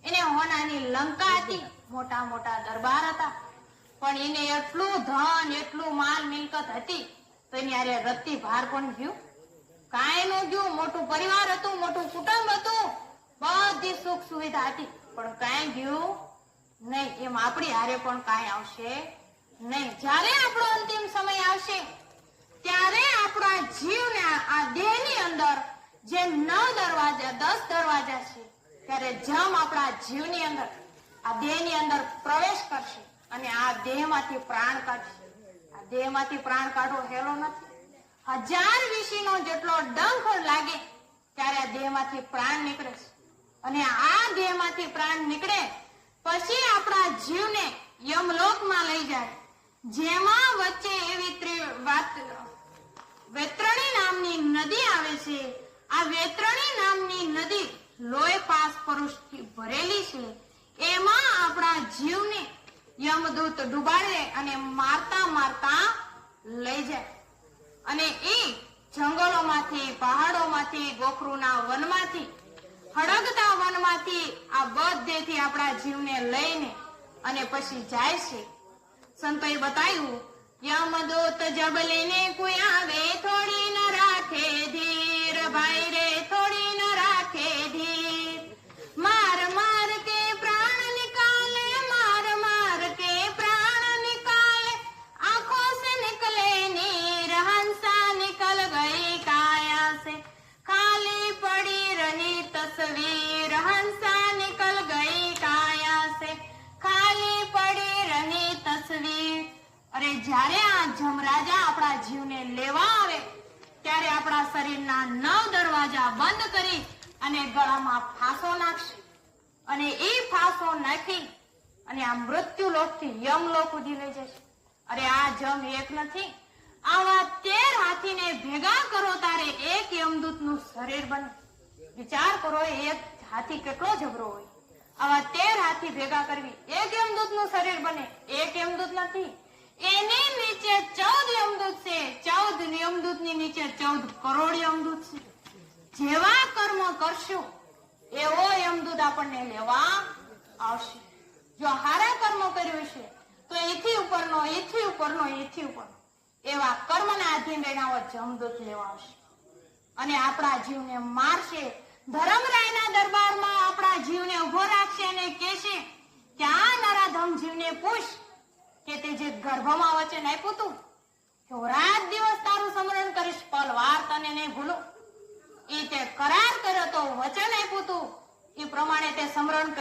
એને હોનાની લંકા હતી, મોટા મોટા દરબાર હતા, પણ એને એટલું ધન એટલું માલ મિલકત હતી તો એની હારે રત્તી ભાર પણ ગયું? કાંઈ નું ગયું. મોટું પરિવાર હતું, મોટું કુટુંબ હતું, બધી સુખ સુવિધા હતી, પણ કાંઈ ગયું નહીં. એમ આપણી હારે પણ કાંઈ આવશે નહીં. જ્યારે આપણો અંતિમ સમય આવશે ત્યારે આપણા જીવને આ દેહની અંદર જે 9 દરવાજા 10 દરવાજા છે, ત્યારે જમ આપણા જીવની અંદર આ દેહની અંદર પ્રવેશ કરશે અને આ દેહમાંથી પ્રાણ કાઢશે. આ દેહમાંથી પ્રાણ કાઢવો હેલો નથી. 1000 વીસીનો જેટલો ડંખ લાગે ત્યારે આ દેહમાંથી પ્રાણ નીકળે છે અને આ દેહમાંથી પ્રાણ નીકળે પછી આપણા જીવને યમલોકમાં લઈ જાય, જેમાં વચ્ચે એવી વેત્રણી નામની નદી આવે છે. આ વેત્રણી નામની નદી લોહી પાસ પરુષથી ભરેલી છે. એમાં આપણા જીવને યમદૂત ડુબાડે અને મારતા મારતા લઈ જાય અને એ જંગલોમાંથી, પહાડોમાંથી, ગોખરુના વનમાંથી, હળગતા વનમાંથી આ બધેથી આપણા જીવને લઈને અને પછી જાય છે. સંતોએ બતાવ્યું, યમદૂત જબ લેને કોઈ આવે થોડી ન રાખે ધીર, ભાઈ રે થોડી ન રાખે ધીર. માર માર કે પ્રાણ નિકાલે, માર માર કે પ્રાણ નિકાલે, आंखों से निकले नीर, हंसा निकल गई काया से, खाली पड़ी रही तस्वीर, हंसा निकल गई काया से, खाली पड़ी रही तस्वीर. અરે જ્યારે આ જમરાજા આપણા જીવને લેવા આવે ત્યારે આપણા શરીરના 9 દરવાજા બંધ કરી અને ગળામાં ફાંસો નાખશે અને એ ફાંસો નાખી અને આ મૃત્યુલોકથી યમલોક સુધી લઈ જશે. અરે આ જમ એક નથી, આવા 13 હાથીને ભેગા કરો તારે એક યમદૂતનું શરીર બને. વિચાર કરો, એક હાથી કેટલો જબરો હોય. આવા 13 હાથી ભેગા કરવી, એક યમદૂતનું શરીર બને. એક યમદૂત નથી, એની નીચે 14 યમદૂત છે. 14 યમદૂતની નીચે 14 કરોડ યમદૂત છે. જેવા કર્મ કરશું એવો યમદૂત આપણને લેવા આવશે. જો હારા કર્મ કર્યું છે તો એથી ઉપરનો, એથી ઉપરનો, એથી ઉપરનો એવા કર્મના આધીન રહીને આવો જમદૂત લેવા આવશે અને આપણા જીવને મારશે. ધર્મરાયના દરબારમાં આપણા જીવને ઉભો રાખશે અને કહેશે કે આ નરાધમ જીવને પૂછ કે તે જે ગર્ભમાં વચન આપ્યું તું કે હું રાત દિવસ તારું સ્મરણ કરીશ, પલ વાર તને નહીં ભૂલું, એ તે કરાર કર્યો તો, વચન આપ્યું તું એ પ્રમાણે તે સ્મરણ